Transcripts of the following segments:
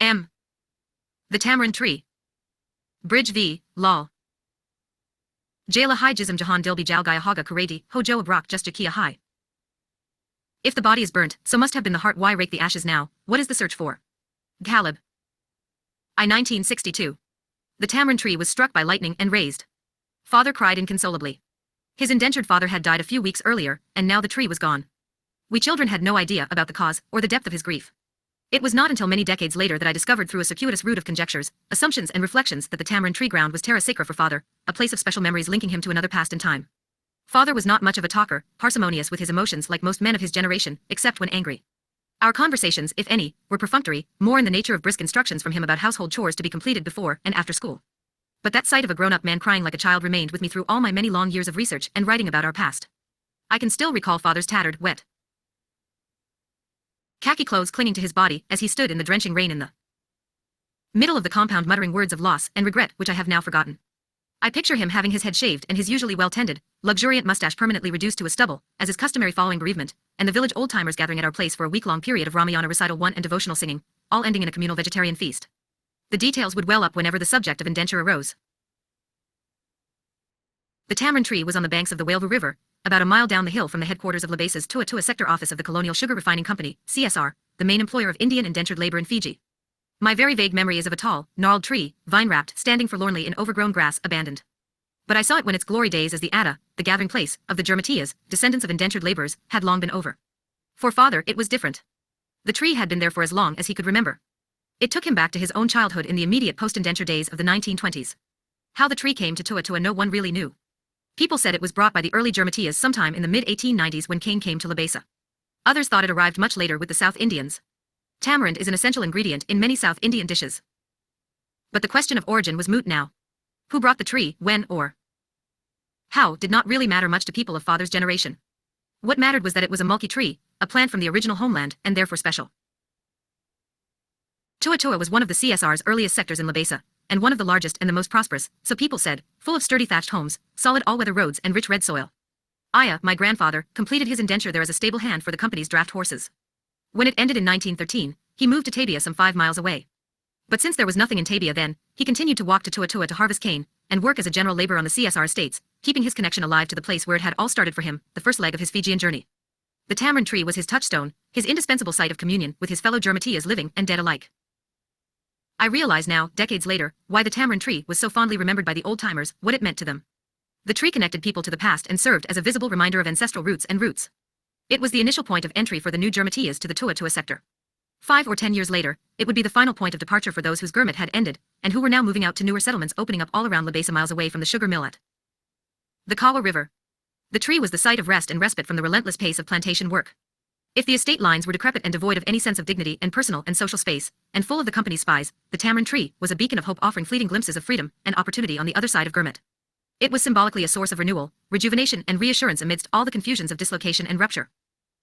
M. The Tamarind Tree. Brij v. Lol. Jayla hi jism jahan dilbi jal gaya haga kuredi, ho jo abrak just kia hi. If the body is burnt, so must have been the heart. Why rake the ashes now? What is the search for? Galib. I 1962. The tamarind tree was struck by lightning and razed. Father cried inconsolably. His indentured father had died a few weeks earlier, and now the tree was gone. We children had no idea about the cause or the depth of his grief. It was not until many decades later that I discovered through a circuitous route of conjectures, assumptions and reflections that the tamarind tree ground was terra sacra for father, a place of special memories linking him to another past in time. Father was not much of a talker, parsimonious with his emotions like most men of his generation, except when angry. Our conversations, if any, were perfunctory, more in the nature of brisk instructions from him about household chores to be completed before and after school. But that sight of a grown-up man crying like a child remained with me through all my many long years of research and writing about our past. I can still recall father's tattered, wet, khaki clothes clinging to his body as he stood in the drenching rain in the middle of the compound muttering words of loss and regret which I have now forgotten. I picture him having his head shaved and his usually well-tended, luxuriant mustache permanently reduced to a stubble, as is customary following bereavement, and the village old-timers gathering at our place for a week-long period of Ramayana recital 1 and devotional singing, all ending in a communal vegetarian feast. The details would well up whenever the subject of indenture arose. The tamarind tree was on the banks of the Whalvu River, about a mile down the hill from the headquarters of Labesa's Tua sector office of the Colonial Sugar Refining Company, CSR, the main employer of Indian indentured labor in Fiji. My very vague memory is of a tall, gnarled tree, vine-wrapped, standing forlornly in overgrown grass, abandoned. But I saw it when its glory days as the Ada, the gathering place, of the Jermatias, descendants of indentured laborers, had long been over. For father, it was different. The tree had been there for as long as he could remember. It took him back to his own childhood in the immediate post-indenture days of the 1920s. How the tree came to Tua no one really knew. People said it was brought by the early Jermatias sometime in the mid-1890s when cane came to Labesa. Others thought it arrived much later with the South Indians. Tamarind is an essential ingredient in many South Indian dishes. But the question of origin was moot now. Who brought the tree, when, or how did not really matter much to people of father's generation. What mattered was that it was a mulki tree, a plant from the original homeland, and therefore special. Tua was one of the CSR's earliest sectors in Labesa, and one of the largest and the most prosperous, so people said, full of sturdy thatched homes, solid all-weather roads and rich red soil. Aya, my grandfather, completed his indenture there as a stable hand for the company's draft horses. When it ended in 1913, he moved to Tabia some 5 miles away. But since there was nothing in Tabia then, he continued to walk to Tua to harvest cane, and work as a general laborer on the CSR estates, keeping his connection alive to the place where it had all started for him, the first leg of his Fijian journey. The tamarind tree was his touchstone, his indispensable site of communion with his fellow Jermatias living and dead alike. I realize now, decades later, why the tamarind tree was so fondly remembered by the old-timers, what it meant to them. The tree connected people to the past and served as a visible reminder of ancestral roots and roots. It was the initial point of entry for the new Jermatias to the Tua sector. 5 or 10 years later, it would be the final point of departure for those whose Gurmat had ended, and who were now moving out to newer settlements opening up all around Labesa miles away from the sugar mill at the Kawa River. The tree was the site of rest and respite from the relentless pace of plantation work. If the estate lines were decrepit and devoid of any sense of dignity and personal and social space, and full of the company's spies, the tamarind tree was a beacon of hope offering fleeting glimpses of freedom and opportunity on the other side of Gurmat. It was symbolically a source of renewal, rejuvenation and reassurance amidst all the confusions of dislocation and rupture.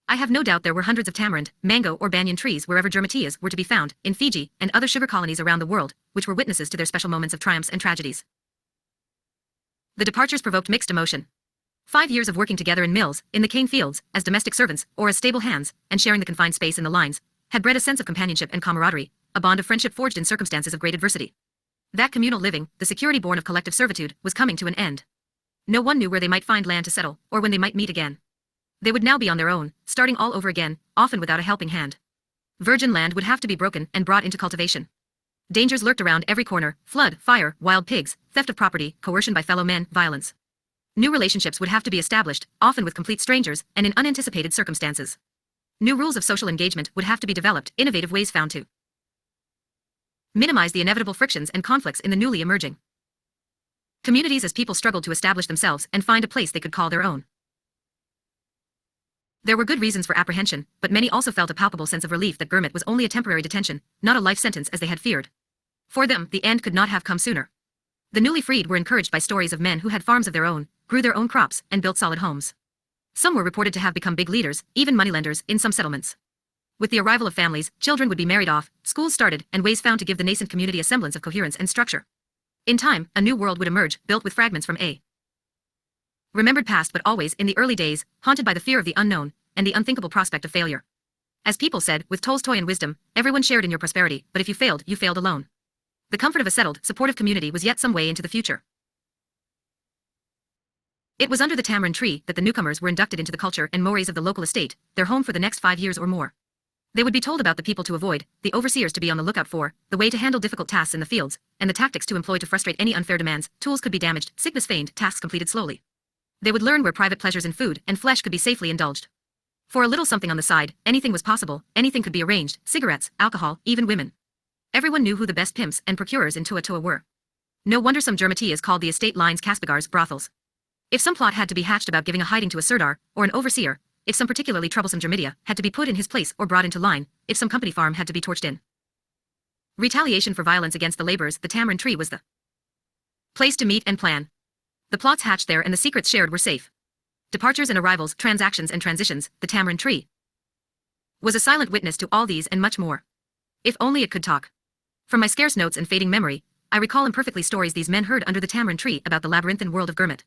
I have no doubt there were hundreds of tamarind, mango or banyan trees wherever Jermatias were to be found, in Fiji and other sugar colonies around the world, which were witnesses to their special moments of triumphs and tragedies. The departures provoked mixed emotion. 5 years of working together in mills, in the cane fields, as domestic servants, or as stable hands, and sharing the confined space in the lines, had bred a sense of companionship and camaraderie, a bond of friendship forged in circumstances of great adversity. That communal living, the security born of collective servitude, was coming to an end. No one knew where they might find land to settle, or when they might meet again. They would now be on their own, starting all over again, often without a helping hand. Virgin land would have to be broken and brought into cultivation. Dangers lurked around every corner: flood, fire, wild pigs, theft of property, coercion by fellow men, violence. New relationships would have to be established, often with complete strangers, and in unanticipated circumstances. New rules of social engagement would have to be developed, innovative ways found to minimize the inevitable frictions and conflicts in the newly emerging communities as people struggled to establish themselves and find a place they could call their own. There were good reasons for apprehension, but many also felt a palpable sense of relief that Gurmat was only a temporary detention, not a life sentence as they had feared. For them, the end could not have come sooner. The newly freed were encouraged by stories of men who had farms of their own, grew their own crops, and built solid homes. Some were reported to have become big leaders, even moneylenders, in some settlements. With the arrival of families, children would be married off, schools started, and ways found to give the nascent community a semblance of coherence and structure. In time, a new world would emerge, built with fragments from a remembered past, but always, in the early days, haunted by the fear of the unknown, and the unthinkable prospect of failure. As people said, with Tolstoy and wisdom, everyone shared in your prosperity, but if you failed alone. The comfort of a settled, supportive community was yet some way into the future. It was under the tamarind tree that the newcomers were inducted into the culture and mores of the local estate, their home for the next 5 years or more. They would be told about the people to avoid, the overseers to be on the lookout for, the way to handle difficult tasks in the fields, and the tactics to employ to frustrate any unfair demands. Tools could be damaged, sickness feigned, tasks completed slowly. They would learn where private pleasures in food and flesh could be safely indulged. For a little something on the side, anything was possible, anything could be arranged, cigarettes, alcohol, even women. Everyone knew who the best pimps and procurers in Tua were. No wonder some Jermatias called the estate lines Kaspagars brothels. If some plot had to be hatched about giving a hiding to a sirdar, or an overseer, if some particularly troublesome Jermitia had to be put in his place or brought into line, if some company farm had to be torched in retaliation for violence against the laborers, the tamarind tree was the place to meet and plan. The plots hatched there and the secrets shared were safe. Departures and arrivals, transactions and transitions, the tamarind tree was a silent witness to all these and much more. If only it could talk. From my scarce notes and fading memory, I recall imperfectly stories these men heard under the tamarind tree about the labyrinthine world of Gurmit.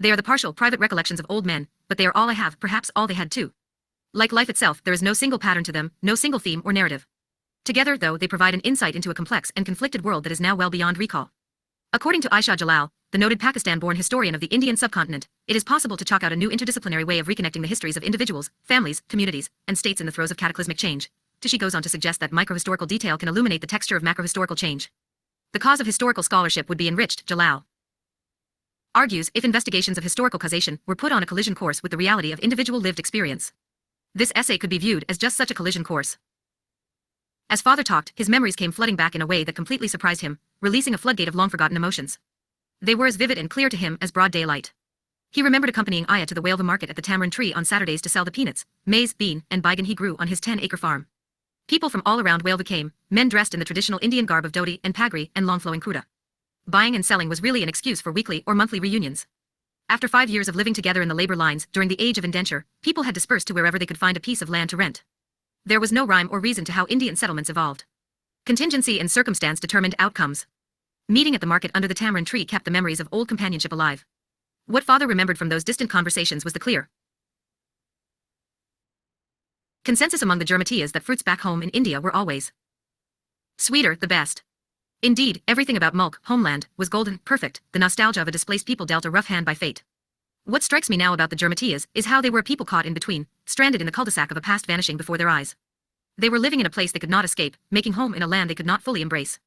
They are the partial, private recollections of old men, but they are all I have, perhaps all they had too. Like life itself, there is no single pattern to them, no single theme or narrative. Together, though, they provide an insight into a complex and conflicted world that is now well beyond recall. According to Aisha Jalal, the noted Pakistan-born historian of the Indian subcontinent, it is possible to chalk out a new interdisciplinary way of reconnecting the histories of individuals, families, communities, and states in the throes of cataclysmic change. She goes on to suggest that microhistorical detail can illuminate the texture of macrohistorical change. The cause of historical scholarship would be enriched, Jalal argues, if investigations of historical causation were put on a collision course with the reality of individual lived experience. This essay could be viewed as just such a collision course. As father talked, his memories came flooding back in a way that completely surprised him, releasing a floodgate of long-forgotten emotions. They were as vivid and clear to him as broad daylight. He remembered accompanying Aya to the Waleva market at the tamarind tree on Saturdays to sell the peanuts, maize, bean, and baigan he grew on his 10-acre farm. People from all around Waleva came, men dressed in the traditional Indian garb of dhoti and pagri and long-flowing kurta. Buying and selling was really an excuse for weekly or monthly reunions. After 5 years of living together in the labor lines during the age of indenture, people had dispersed to wherever they could find a piece of land to rent. There was no rhyme or reason to how Indian settlements evolved. Contingency and circumstance determined outcomes. Meeting at the market under the tamarind tree kept the memories of old companionship alive. What father remembered from those distant conversations was the clear consensus among the Jermatias that fruits back home in India were always sweeter, the best. Indeed, everything about Mulk, homeland, was golden, perfect, the nostalgia of a displaced people dealt a rough hand by fate. What strikes me now about the Jermatias is how they were a people caught in between, stranded in the cul-de-sac of a past vanishing before their eyes. They were living in a place they could not escape, making home in a land they could not fully embrace.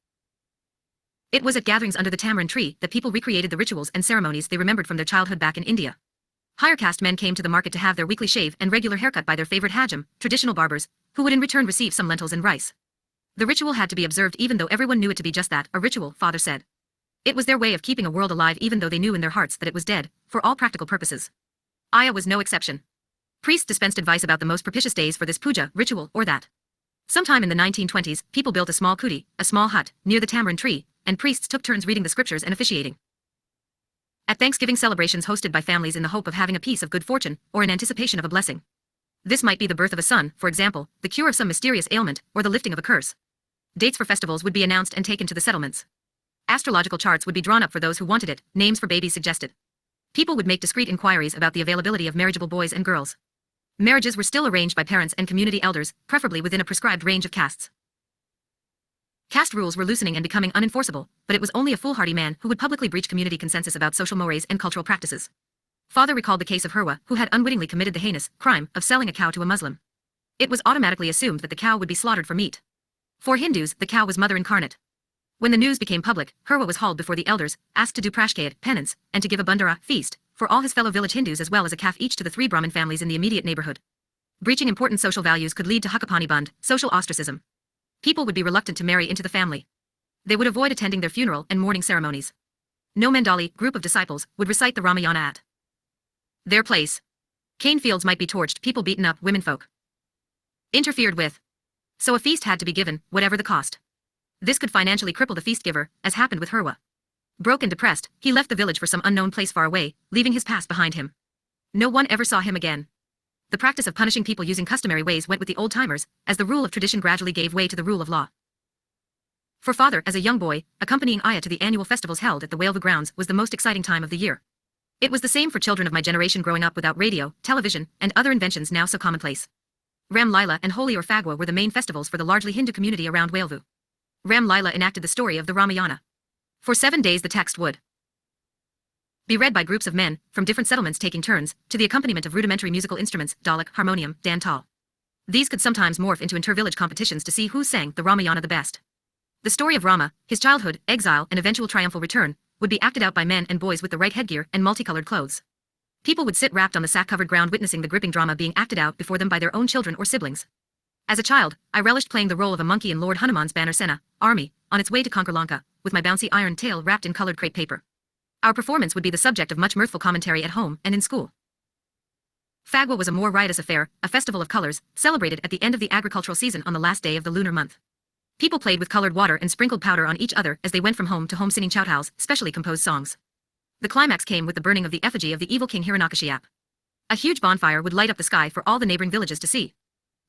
It was at gatherings under the tamarind tree that people recreated the rituals and ceremonies they remembered from their childhood back in India. Higher caste men came to the market to have their weekly shave and regular haircut by their favorite hajam, traditional barbers, who would in return receive some lentils and rice. The ritual had to be observed even though everyone knew it to be just that, a ritual, father said. It was their way of keeping a world alive even though they knew in their hearts that it was dead, for all practical purposes. Aya was no exception. Priests dispensed advice about the most propitious days for this puja, ritual, or that. Sometime in the 1920s, people built a small kuti, a small hut, near the tamarind tree, and priests took turns reading the scriptures and officiating at Thanksgiving celebrations hosted by families in the hope of having a piece of good fortune, or in anticipation of a blessing. This might be the birth of a son, for example, the cure of some mysterious ailment, or the lifting of a curse. Dates for festivals would be announced and taken to the settlements. Astrological charts would be drawn up for those who wanted it, names for babies suggested. People would make discreet inquiries about the availability of marriageable boys and girls. Marriages were still arranged by parents and community elders, preferably within a prescribed range of castes. Caste rules were loosening and becoming unenforceable, but it was only a foolhardy man who would publicly breach community consensus about social mores and cultural practices. Father recalled the case of Herwa, who had unwittingly committed the heinous crime of selling a cow to a Muslim. It was automatically assumed that the cow would be slaughtered for meat. For Hindus, the cow was mother incarnate. When the news became public, Herwa was hauled before the elders, asked to do prashkayat, penance, and to give a bandara, feast, for all his fellow village Hindus as well as a calf each to the 3 Brahmin families in the immediate neighborhood. Breaching important social values could lead to hakapani band, social ostracism. People would be reluctant to marry into the family. They would avoid attending their funeral and mourning ceremonies. No Mandali, group of disciples, would recite the Ramayana at their place. Cane fields might be torched, people beaten up, womenfolk interfered with. So a feast had to be given, whatever the cost. This could financially cripple the feast giver, as happened with Herwa. Broke and depressed, he left the village for some unknown place far away, leaving his past behind him. No one ever saw him again. The practice of punishing people using customary ways went with the old-timers, as the rule of tradition gradually gave way to the rule of law. For father, as a young boy, accompanying Aya to the annual festivals held at the Waleva grounds was the most exciting time of the year. It was the same for children of my generation growing up without radio, television, and other inventions now so commonplace. Ram Lila and Holi or Phagwa were the main festivals for the largely Hindu community around Wailvu. Ram Lila enacted the story of the Ramayana. For 7 days the text would be read by groups of men, from different settlements taking turns, to the accompaniment of rudimentary musical instruments, dhalak, harmonium, dantal. These could sometimes morph into inter-village competitions to see who sang the Ramayana the best. The story of Rama, his childhood, exile, and eventual triumphal return, would be acted out by men and boys with the right headgear and multicolored clothes. People would sit wrapped on the sack-covered ground witnessing the gripping drama being acted out before them by their own children or siblings. As a child, I relished playing the role of a monkey in Lord Hanuman's banner Sena, army, on its way to conquer Lanka, with my bouncy iron tail wrapped in colored crepe paper. Our performance would be the subject of much mirthful commentary at home and in school. Phagwa was a more riotous affair, a festival of colors, celebrated at the end of the agricultural season on the last day of the lunar month. People played with colored water and sprinkled powder on each other as they went from home to home singing choutals, specially composed songs. The climax came with the burning of the effigy of the evil king Hiranyakashipu. A huge bonfire would light up the sky for all the neighboring villages to see.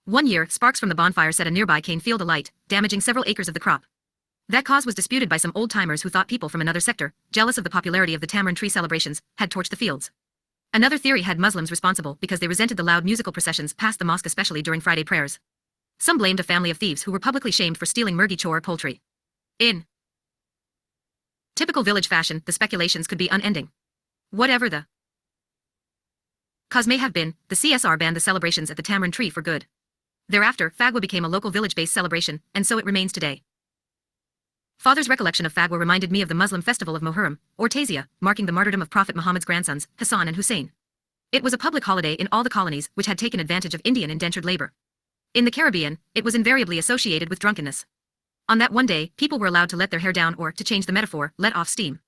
One year, sparks from the bonfire set a nearby cane field alight, damaging several acres of the crop. That cause was disputed by some old-timers who thought people from another sector, jealous of the popularity of the tamarind tree celebrations, had torched the fields. Another theory had Muslims responsible because they resented the loud musical processions past the mosque, especially during Friday prayers. Some blamed a family of thieves who were publicly shamed for stealing murgi chor poultry. In typical village fashion, the speculations could be unending. Whatever the cause may have been, the CSR banned the celebrations at the tamarind tree for good. Thereafter, Phagwa became a local village-based celebration, and so it remains today. Father's recollection of Phagwa reminded me of the Muslim festival of Muharram, or Tazia, marking the martyrdom of Prophet Muhammad's grandsons, Hassan and Hussein. It was a public holiday in all the colonies which had taken advantage of Indian indentured labor. In the Caribbean, it was invariably associated with drunkenness. On that one day, people were allowed to let their hair down or, to change the metaphor, let off steam.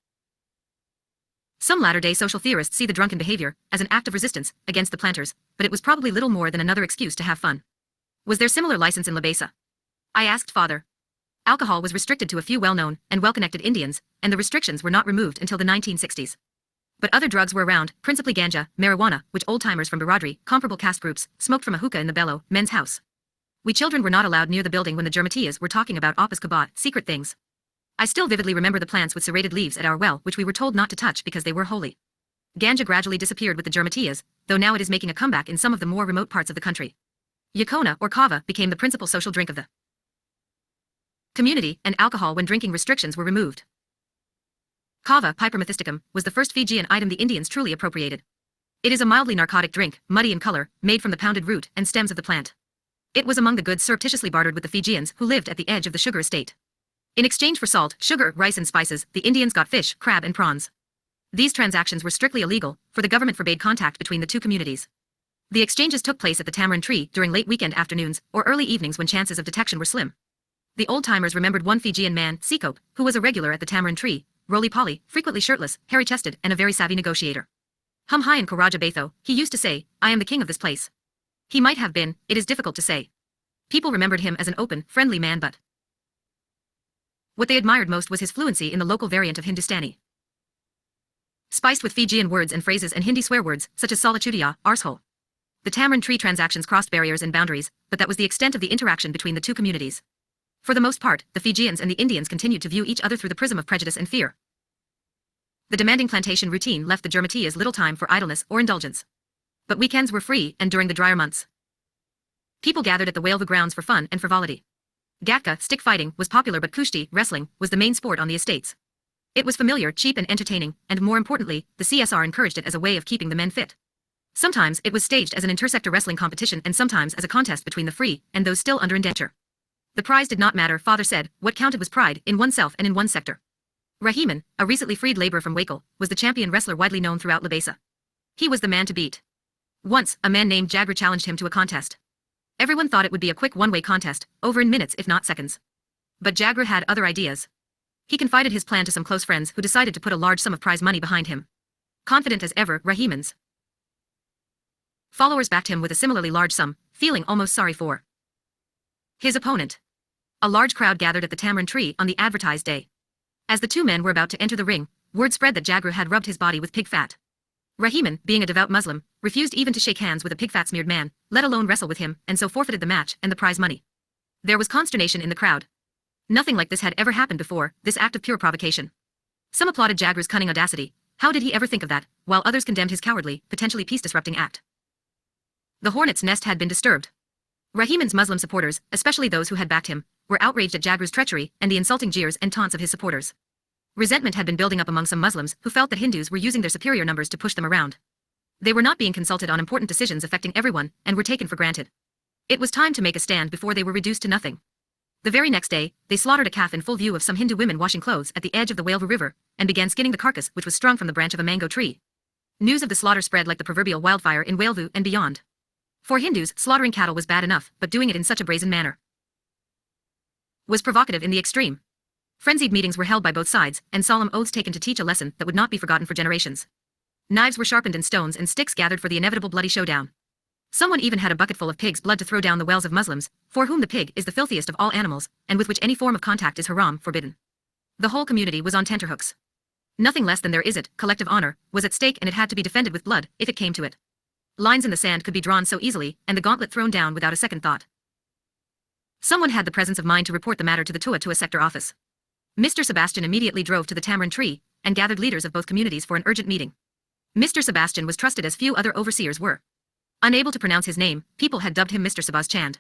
Some latter-day social theorists see the drunken behavior as an act of resistance against the planters, but it was probably little more than another excuse to have fun. Was there similar license in Labesa? I asked father. Alcohol was restricted to a few well-known and well-connected Indians, and the restrictions were not removed until the 1960s. But other drugs were around, principally ganja, marijuana, which old-timers from Biradri, comparable caste groups, smoked from a hookah in the bellow, men's house. We children were not allowed near the building when the Jermatiyas were talking about Appas Kabat, secret things. I still vividly remember the plants with serrated leaves at our well which we were told not to touch because they were holy. Ganja gradually disappeared with the Jermatiyas, though now it is making a comeback in some of the more remote parts of the country. Yakona, or kava, became the principal social drink of the community, and alcohol when drinking restrictions were removed. Kava, Piper methysticum, was the first Fijian item the Indians truly appropriated. It is a mildly narcotic drink, muddy in color, made from the pounded root and stems of the plant. It was among the goods surreptitiously bartered with the Fijians who lived at the edge of the sugar estate. In exchange for salt, sugar, rice and spices, the Indians got fish, crab and prawns. These transactions were strictly illegal, for the government forbade contact between the two communities. The exchanges took place at the Tamarind Tree during late weekend afternoons or early evenings when chances of detection were slim. The old-timers remembered one Fijian man, Sikop, who was a regular at the Tamarind Tree, roly-poly, frequently shirtless, hairy-chested, and a very savvy negotiator. Hum hi and Karaja Batho, he used to say, I am the king of this place. He might have been, it is difficult to say. People remembered him as an open, friendly man, but what they admired most was his fluency in the local variant of Hindustani. Spiced with Fijian words and phrases and Hindi swear words, such as solitudia, arsehole. The Tamarind Tree transactions crossed barriers and boundaries, but that was the extent of the interaction between the two communities. For the most part, the Fijians and the Indians continued to view each other through the prism of prejudice and fear. The demanding plantation routine left the Jermatiyas little time for idleness or indulgence. But weekends were free, and during the drier months, people gathered at the Wailvu grounds for fun and frivolity. Gatka, stick fighting, was popular, but kushti, wrestling, was the main sport on the estates. It was familiar, cheap and entertaining, and more importantly, the CSR encouraged it as a way of keeping the men fit. Sometimes it was staged as an intersector wrestling competition and sometimes as a contest between the free and those still under indenture. The prize did not matter, father said, what counted was pride in oneself and in one's sector. Rahiman, a recently freed laborer from Waikol, was the champion wrestler widely known throughout Labesa. He was the man to beat. Once, a man named Jagra challenged him to a contest. Everyone thought it would be a quick one-way contest, over in minutes if not seconds. But Jagra had other ideas. He confided his plan to some close friends who decided to put a large sum of prize money behind him. Confident as ever, Rahiman's followers backed him with a similarly large sum, feeling almost sorry for his opponent. A large crowd gathered at the Tamarind Tree on the advertised day. As the two men were about to enter the ring, word spread that Jagra had rubbed his body with pig fat. Rahiman, being a devout Muslim, refused even to shake hands with a pig fat smeared man, let alone wrestle with him, and so forfeited the match and the prize money. There was consternation in the crowd. Nothing like this had ever happened before, this act of pure provocation. Some applauded Jagra's cunning audacity. How did he ever think of that, while others condemned his cowardly, potentially peace-disrupting act. The hornet's nest had been disturbed. Rahiman's Muslim supporters, especially those who had backed him, were outraged at Jagru's treachery and the insulting jeers and taunts of his supporters. Resentment had been building up among some Muslims who felt that Hindus were using their superior numbers to push them around. They were not being consulted on important decisions affecting everyone and were taken for granted. It was time to make a stand before they were reduced to nothing. The very next day, they slaughtered a calf in full view of some Hindu women washing clothes at the edge of the Wailvu River and began skinning the carcass which was strung from the branch of a mango tree. News of the slaughter spread like the proverbial wildfire in Wailvu and beyond. For Hindus, slaughtering cattle was bad enough, but doing it in such a brazen manner was provocative in the extreme. Frenzied meetings were held by both sides, and solemn oaths taken to teach a lesson that would not be forgotten for generations. Knives were sharpened and stones and sticks gathered for the inevitable bloody showdown. Someone even had a bucketful of pig's blood to throw down the wells of Muslims, for whom the pig is the filthiest of all animals, and with which any form of contact is haram, forbidden. The whole community was on tenterhooks. Nothing less than their collective honor, was at stake, and it had to be defended with blood, if it came to it. Lines in the sand could be drawn so easily, and the gauntlet thrown down without a second thought. Someone had the presence of mind to report the matter to the Tua sector office. Mr. Sebastian immediately drove to the Tamarind tree, and gathered leaders of both communities for an urgent meeting. Mr. Sebastian was trusted as few other overseers were. Unable to pronounce his name, people had dubbed him Mr. Sebas Chand.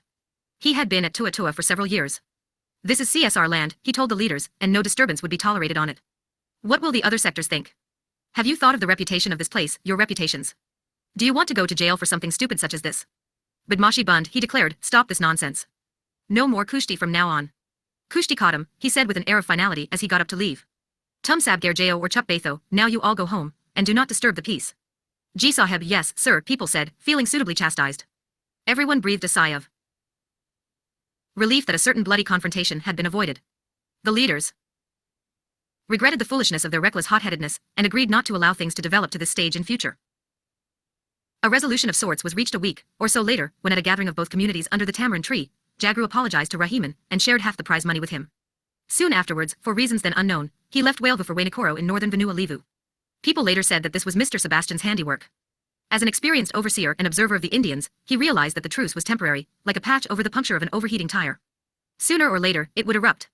He had been at Tua for several years. This is CSR land, he told the leaders, and no disturbance would be tolerated on it. What will the other sectors think? Have you thought of the reputation of this place, your reputations? Do you want to go to jail for something stupid such as this? Badmashi Bund, he declared, stop this nonsense. No more kushti from now on. Kushti caught him, he said with an air of finality as he got up to leave. Tum sab ger jayo or chup batho, now you all go home, and do not disturb the peace. Ji Sahib, yes, sir, people said, feeling suitably chastised. Everyone breathed a sigh of relief that a certain bloody confrontation had been avoided. The leaders regretted the foolishness of their reckless hot-headedness and agreed not to allow things to develop to this stage in future. A resolution of sorts was reached a week or so later when at a gathering of both communities under the tamarind tree, Jagru apologized to Rahiman and shared half the prize money with him. Soon afterwards, for reasons then unknown, he left Wailvu for Wainikoro in northern Vanua Levu. People later said that this was Mr. Sebastian's handiwork. As an experienced overseer and observer of the Indians, he realized that the truce was temporary, like a patch over the puncture of an overheating tire. Sooner or later, it would erupt.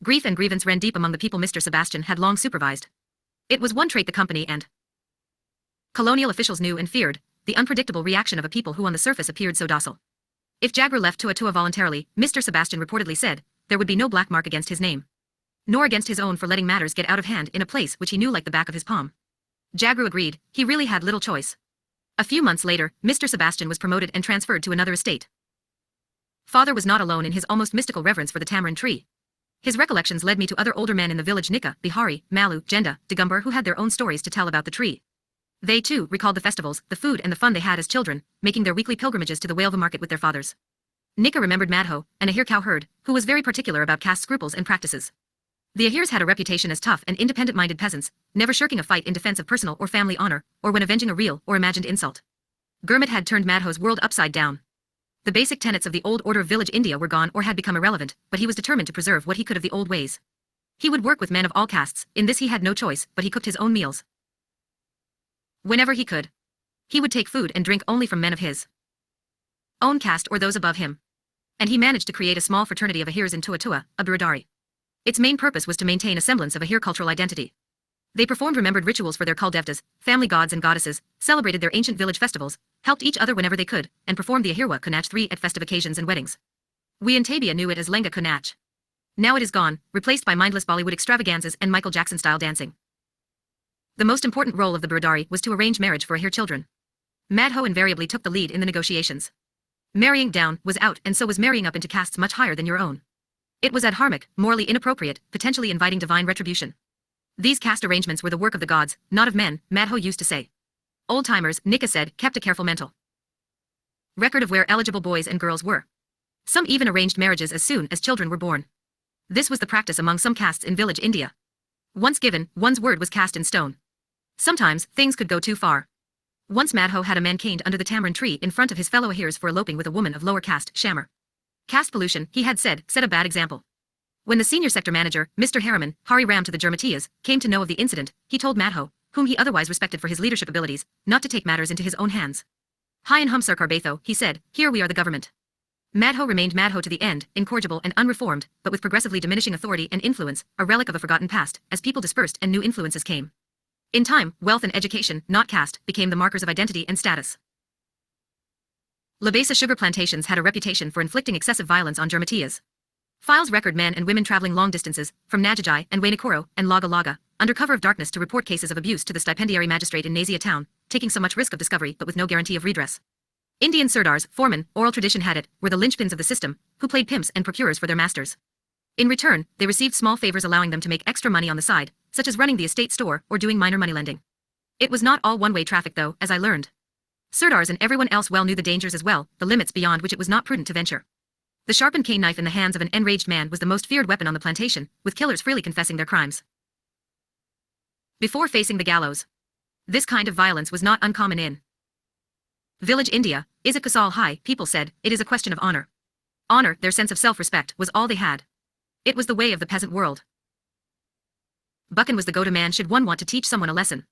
Grief and grievance ran deep among the people Mr. Sebastian had long supervised. It was one trait the company and colonial officials knew and feared, the unpredictable reaction of a people who on the surface appeared so docile. If Jagru left Tua voluntarily, Mr. Sebastian reportedly said, there would be no black mark against his name. Nor against his own for letting matters get out of hand in a place which he knew like the back of his palm. Jagru agreed, he really had little choice. A few months later, Mr. Sebastian was promoted and transferred to another estate. Father was not alone in his almost mystical reverence for the tamarind tree. His recollections led me to other older men in the village Nika, Bihari, Malu, Jenda, Digumbar who had their own stories to tell about the tree. They too recalled the festivals, the food and the fun they had as children, making their weekly pilgrimages to the Wailvu market with their fathers. Nika remembered Madho, an Ahir cow herd, who was very particular about caste scruples and practices. The Ahirs had a reputation as tough and independent-minded peasants, never shirking a fight in defense of personal or family honor, or when avenging a real or imagined insult. Gurmit had turned Madho's world upside down. The basic tenets of the old order of village India were gone or had become irrelevant, but he was determined to preserve what he could of the old ways. He would work with men of all castes, in this he had no choice, but he cooked his own meals. Whenever he could. He would take food and drink only from men of his own caste or those above him. And he managed to create a small fraternity of Ahirs in Tua, a Biradari. Its main purpose was to maintain a semblance of Ahir cultural identity. They performed remembered rituals for their kuldevtas, family gods and goddesses, celebrated their ancient village festivals, helped each other whenever they could, and performed the Ahirwa Kunach 3 at festive occasions and weddings. We in Tabia knew it as Lenga Kunach. Now it is gone, replaced by mindless Bollywood extravaganzas and Michael Jackson-style dancing. The most important role of the Biradari was to arrange marriage for Ahir children. Madho invariably took the lead in the negotiations. Marrying down was out and so was marrying up into castes much higher than your own. It was adharmic, morally inappropriate, potentially inviting divine retribution. These caste arrangements were the work of the gods, not of men, Madho used to say. Old-timers, Nika said, kept a careful mental record of where eligible boys and girls were. Some even arranged marriages as soon as children were born. This was the practice among some castes in village India. Once given, one's word was cast in stone. Sometimes, things could go too far. Once Madho had a man caned under the tamarind tree in front of his fellow Ahirs for eloping with a woman of lower caste, Shamar. Caste pollution, he had said, set a bad example. When the senior sector manager, Mr. Harriman, Hari Ram to the Jermatiyas, came to know of the incident, he told Madho, whom he otherwise respected for his leadership abilities, not to take matters into his own hands. Hi and hum Sarkar Batho, he said, here we are the government. Madho remained Madho to the end, incorrigible and unreformed, but with progressively diminishing authority and influence, a relic of a forgotten past, as people dispersed and new influences came. In time, wealth and education, not caste, became the markers of identity and status. Labesa sugar plantations had a reputation for inflicting excessive violence on Jermatias. Files record men and women traveling long distances, from Najajai and Wainakoro and Laga Laga, under cover of darkness to report cases of abuse to the stipendiary magistrate in Nazia town, taking so much risk of discovery but with no guarantee of redress. Indian sirdars, foremen, oral tradition had it, were the linchpins of the system, who played pimps and procurers for their masters. In return, they received small favors allowing them to make extra money on the side, such as running the estate store or doing minor money lending. It was not all one-way traffic though, as I learned. Sirdars and everyone else well knew the dangers as well, the limits beyond which it was not prudent to venture. The sharpened cane knife in the hands of an enraged man was the most feared weapon on the plantation, with killers freely confessing their crimes. Before facing the gallows. This kind of violence was not uncommon in village India. Is it Kasal high, people said, it is a question of honor. Honor, their sense of self-respect, was all they had. It was the way of the peasant world. Buchan was the go-to man should one want to teach someone a lesson.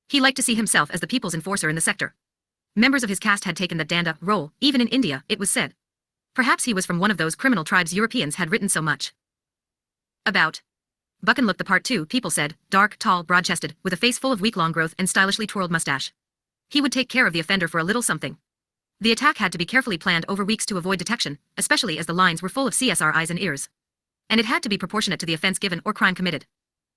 He liked to see himself as the people's enforcer in the sector. Members of his caste had taken the danda role, even in India, it was said. Perhaps he was from one of those criminal tribes Europeans had written so much about. Buchan looked the part too, people said, dark, tall, broad-chested, with a face full of week-long growth and stylishly twirled mustache. He would take care of the offender for a little something. The attack had to be carefully planned over weeks to avoid detection, especially as the lines were full of CSR eyes and ears. And it had to be proportionate to the offense given or crime committed.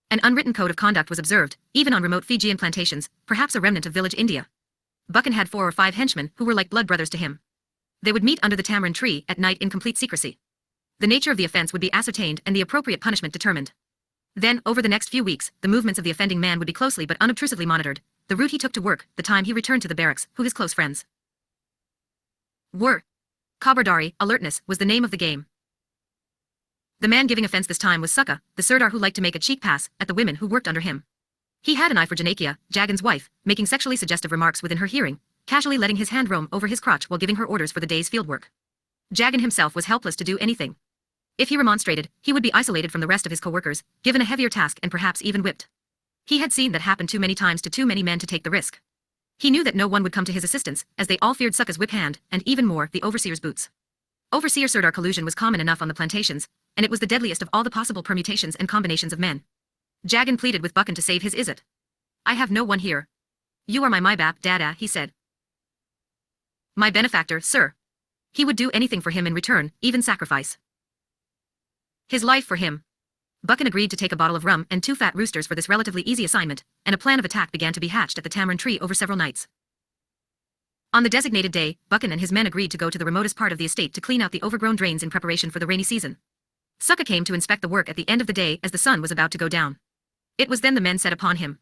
An unwritten code of conduct was observed, even on remote Fijian plantations, perhaps a remnant of village India. Buchan had 4 or 5 henchmen who were like blood brothers to him. They would meet under the tamarind tree at night in complete secrecy. The nature of the offense would be ascertained and the appropriate punishment determined. Then, over the next few weeks, the movements of the offending man would be closely but unobtrusively monitored, the route he took to work, the time he returned to the barracks, who his close friends were. Kabardari, alertness, was the name of the game. The man giving offense this time was Sukha, the sirdar who liked to make a cheek pass at the women who worked under him. He had an eye for Janakia, Jagan's wife, making sexually suggestive remarks within her hearing, casually letting his hand roam over his crotch while giving her orders for the day's fieldwork. Jagan himself was helpless to do anything. If he remonstrated, he would be isolated from the rest of his co-workers, given a heavier task and perhaps even whipped. He had seen that happen too many times to too many men to take the risk. He knew that no one would come to his assistance, as they all feared Sukha's whip hand, and even more, the overseer's boots. Overseer-sirdar collusion was common enough on the plantations, and it was the deadliest of all the possible permutations and combinations of men. Jagan pleaded with Buchan to save his Izzat. I have no one here. You are my bap, dada, he said. My benefactor, sir. He would do anything for him in return, even sacrifice his life for him. Buchan agreed to take a bottle of rum and 2 fat roosters for this relatively easy assignment, and a plan of attack began to be hatched at the tamarind tree over several nights. On the designated day, Buchan and his men agreed to go to the remotest part of the estate to clean out the overgrown drains in preparation for the rainy season. Sukha came to inspect the work at the end of the day as the sun was about to go down. It was then the men set upon him,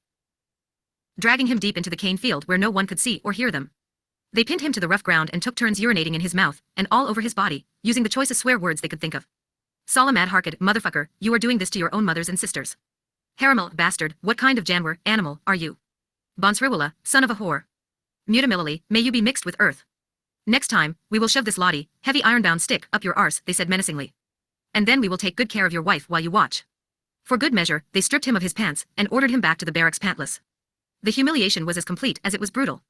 dragging him deep into the cane field where no one could see or hear them. They pinned him to the rough ground and took turns urinating in his mouth, and all over his body, using the choicest swear words they could think of. Salamad Harkad, motherfucker, you are doing this to your own mothers and sisters. Haramal, bastard, what kind of janwar, animal, are you? Bonsriwala, son of a whore. Mutamilili, may you be mixed with earth. Next time, we will shove this lottie, heavy iron-bound stick, up your arse, they said menacingly. And then we will take good care of your wife while you watch. For good measure, they stripped him of his pants, and ordered him back to the barracks pantless. The humiliation was as complete as it was brutal.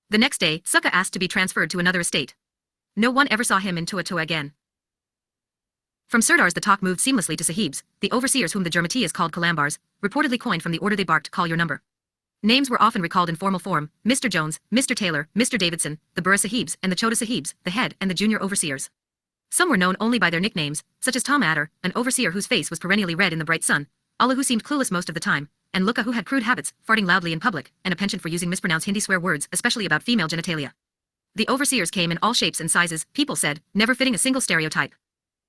The next day, Sukha asked to be transferred to another estate. No one ever saw him in Tua again. From sirdars the talk moved seamlessly to sahibs, the overseers whom the Jermatias called kalambars, reportedly coined from the order they barked, call your number. Names were often recalled in formal form, Mr. Jones, Mr. Taylor, Mr. Davidson, the Burra sahibs and the Chota sahibs, the head and the junior overseers. Some were known only by their nicknames, such as Tom Adder, an overseer whose face was perennially red in the bright sun, Allah who seemed clueless most of the time, and Luka who had crude habits, farting loudly in public, and a penchant for using mispronounced Hindi swear words, especially about female genitalia. The overseers came in all shapes and sizes, people said, never fitting a single stereotype.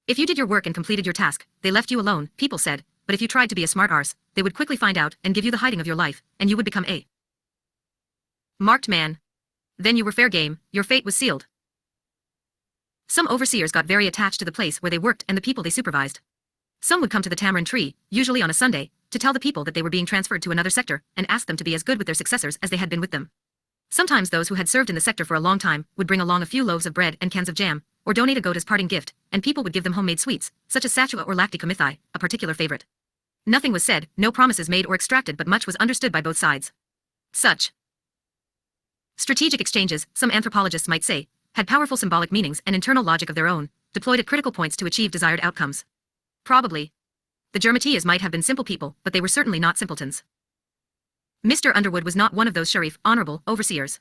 If you did your work and completed your task, they left you alone, people said, but if you tried to be a smart arse, they would quickly find out and give you the hiding of your life, and you would become a marked man. Then you were fair game, your fate was sealed. Some overseers got very attached to the place where they worked and the people they supervised. Some would come to the tamarind tree, usually on a Sunday, to tell the people that they were being transferred to another sector and ask them to be as good with their successors as they had been with them. Sometimes those who had served in the sector for a long time would bring along a few loaves of bread and cans of jam, or donate a goat as parting gift, and people would give them homemade sweets, such as satua or lacticomithai, a particular favorite. Nothing was said, no promises made or extracted, but much was understood by both sides. Such strategic exchanges, some anthropologists might say, had powerful symbolic meanings and internal logic of their own, deployed at critical points to achieve desired outcomes. Probably. The Jermatias might have been simple people, but they were certainly not simpletons. Mr. Underwood was not one of those sharif, honorable overseers.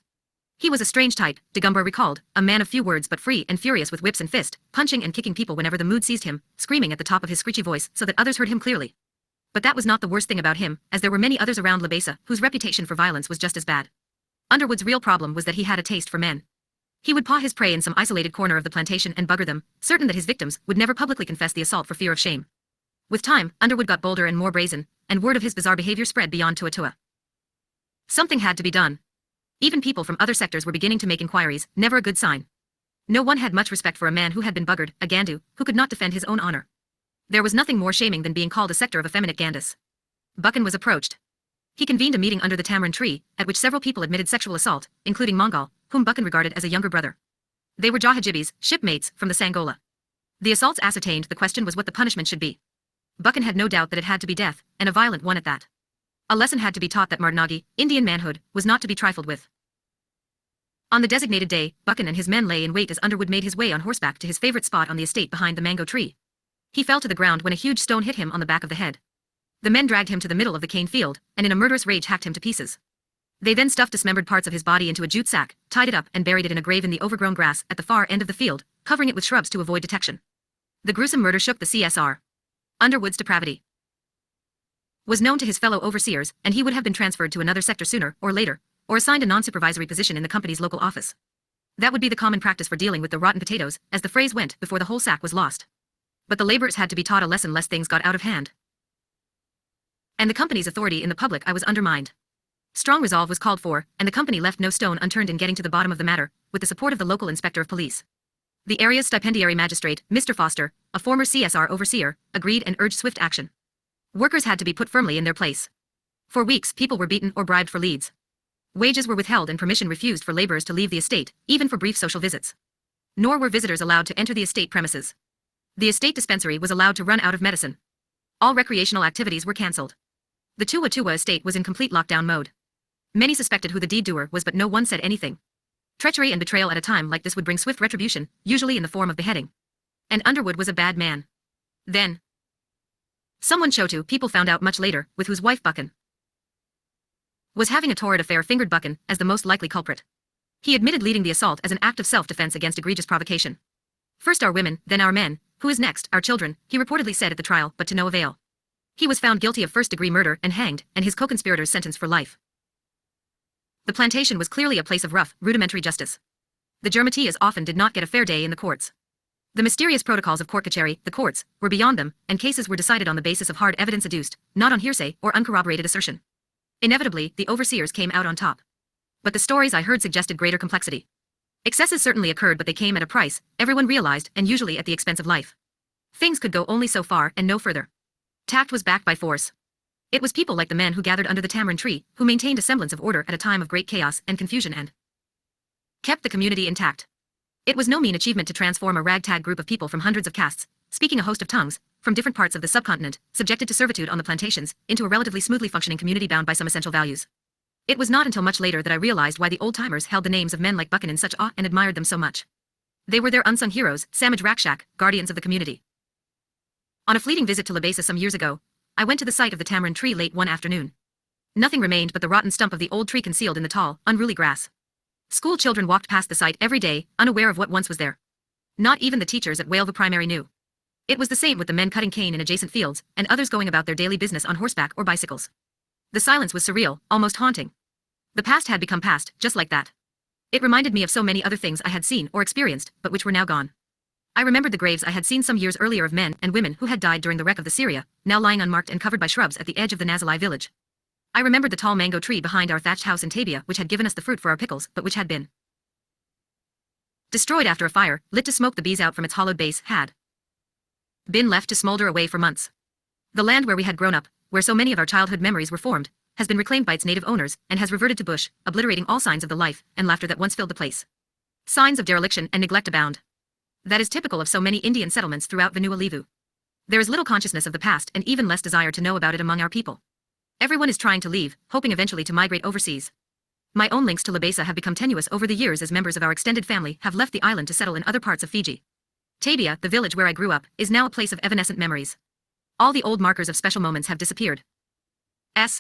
He was a strange type, Dagumber recalled, a man of few words but free and furious with whips and fist, punching and kicking people whenever the mood seized him, screaming at the top of his screechy voice so that others heard him clearly. But that was not the worst thing about him, as there were many others around Labesa whose reputation for violence was just as bad. Underwood's real problem was that he had a taste for men. He would paw his prey in some isolated corner of the plantation and bugger them, certain that his victims would never publicly confess the assault for fear of shame. With time, Underwood got bolder and more brazen, and word of his bizarre behavior spread beyond Tuatua. Something had to be done. Even people from other sectors were beginning to make inquiries, never a good sign. No one had much respect for a man who had been buggered, a Gandu, who could not defend his own honor. There was nothing more shaming than being called a sector of effeminate Gandus. Buchan was approached. He convened a meeting under the tamarind tree, at which several people admitted sexual assault, including Mongol, whom Buchan regarded as a younger brother. They were Jahajibis, shipmates, from the Sangola. The assaults ascertained, the question was what the punishment should be. Buchan had no doubt that it had to be death, and a violent one at that. A lesson had to be taught that Mardnagi, Indian manhood, was not to be trifled with. On the designated day, Buchan and his men lay in wait as Underwood made his way on horseback to his favorite spot on the estate behind the mango tree. He fell to the ground when a huge stone hit him on the back of the head. The men dragged him to the middle of the cane field, and in a murderous rage hacked him to pieces. They then stuffed dismembered parts of his body into a jute sack, tied it up and buried it in a grave in the overgrown grass at the far end of the field, covering it with shrubs to avoid detection. The gruesome murder shook the CSR. Underwood's depravity was known to his fellow overseers, and he would have been transferred to another sector sooner or later, or assigned a non-supervisory position in the company's local office. That would be the common practice for dealing with the rotten potatoes, as the phrase went, before the whole sack was lost. But the laborers had to be taught a lesson lest things got out of hand. And the company's authority in the public eye was undermined. Strong resolve was called for, and the company left no stone unturned in getting to the bottom of the matter, with the support of the local inspector of police. The area's stipendiary magistrate, Mr. Foster, a former CSR overseer, agreed and urged swift action. Workers had to be put firmly in their place. For weeks, people were beaten or bribed for leads. Wages were withheld and permission refused for laborers to leave the estate, even for brief social visits. Nor were visitors allowed to enter the estate premises. The estate dispensary was allowed to run out of medicine. All recreational activities were cancelled. The Tuatua estate was in complete lockdown mode. Many suspected who the deed-doer was, but no one said anything. Treachery and betrayal at a time like this would bring swift retribution, usually in the form of beheading. And Underwood was a bad man. Then someone Chotu, people found out much later, with whose wife Buchan was having a torrid affair, fingered Buchan as the most likely culprit. He admitted leading the assault as an act of self-defense against egregious provocation. First our women, then our men, who is next, our children, he reportedly said at the trial, but to no avail. He was found guilty of first-degree murder and hanged, and his co-conspirators sentenced for life. The plantation was clearly a place of rough, rudimentary justice. The Jermatias often did not get a fair day in the courts. The mysterious protocols of court kacheri, the courts, were beyond them, and cases were decided on the basis of hard evidence adduced, not on hearsay or uncorroborated assertion. Inevitably, the overseers came out on top. But the stories I heard suggested greater complexity. Excesses certainly occurred, but they came at a price, everyone realized, and usually at the expense of life. Things could go only so far and no further. Tact was backed by force. It was people like the men who gathered under the tamarind tree, who maintained a semblance of order at a time of great chaos and confusion and kept the community intact. It was no mean achievement to transform a ragtag group of people from hundreds of castes, speaking a host of tongues, from different parts of the subcontinent, subjected to servitude on the plantations, into a relatively smoothly functioning community bound by some essential values. It was not until much later that I realized why the old-timers held the names of men like Buchan in such awe and admired them so much. They were their unsung heroes, Samaj Rakshak, guardians of the community. On a fleeting visit to Labesa some years ago, I went to the site of the tamarind tree late one afternoon. Nothing remained but the rotten stump of the old tree concealed in the tall, unruly grass. School children walked past the site every day, unaware of what once was there. Not even the teachers at Waleva Primary knew. It was the same with the men cutting cane in adjacent fields, and others going about their daily business on horseback or bicycles. The silence was surreal, almost haunting. The past had become past, just like that. It reminded me of so many other things I had seen or experienced, but which were now gone. I remembered the graves I had seen some years earlier of men and women who had died during the wreck of the Syria, now lying unmarked and covered by shrubs at the edge of the Nazalai village. I remembered the tall mango tree behind our thatched house in Tabia, which had given us the fruit for our pickles, but which had been destroyed after a fire, lit to smoke the bees out from its hollowed base, had been left to smolder away for months. The land where we had grown up, where so many of our childhood memories were formed, has been reclaimed by its native owners, and has reverted to bush, obliterating all signs of the life and laughter that once filled the place. Signs of dereliction and neglect abound. That is typical of so many Indian settlements throughout Vanua Levu. There is little consciousness of the past and even less desire to know about it among our people. Everyone is trying to leave, hoping eventually to migrate overseas. My own links to Labesa have become tenuous over the years as members of our extended family have left the island to settle in other parts of Fiji. Tabia, the village where I grew up, is now a place of evanescent memories. All the old markers of special moments have disappeared.